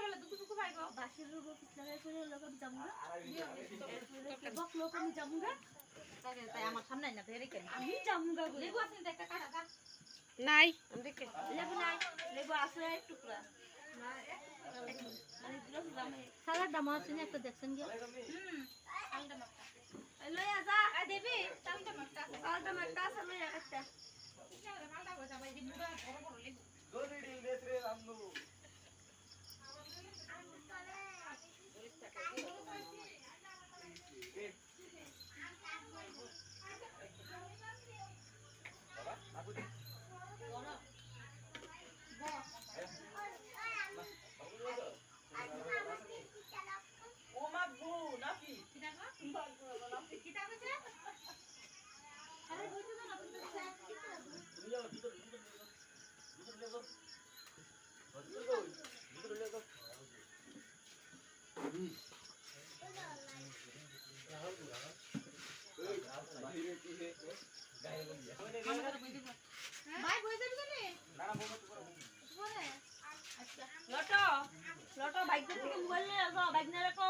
হলে দুঃখ সুখ পাইবো বাসের রূপ ইসলামের করে লোক জামুগা বকলো আমি জামুগা তাই আমার সামনে না ধরে কেন আমি জামুগা লেবু আছে একটা কাটা কাট নাই আমাদেরকে লেবু নাই লেবু আছে এক টুকরা সালাদ দাম আছে না একটা দেখছেন কি আলটা মাখা লইয়া যা দেবি তালটা মাখা আলটা মারটা আছে লইয়া একটা মালটা কইতা ভাই দি মুড়া বড় বড় লেবু গোলি ডিল দেস রে রামনু বাবা আপু দি ও মাগবু নাকি তুমি যাও ভিতরে ভিতরে যাও ভিতরে যাও বাহিরে কি হে গায়ে লাগিয়া ভাই বই যাবি কেন না না বলো তো পরে লটো লটো বাইক থেকে মোবাইল নিয়ে আসো বাইক নিয়ে রাখো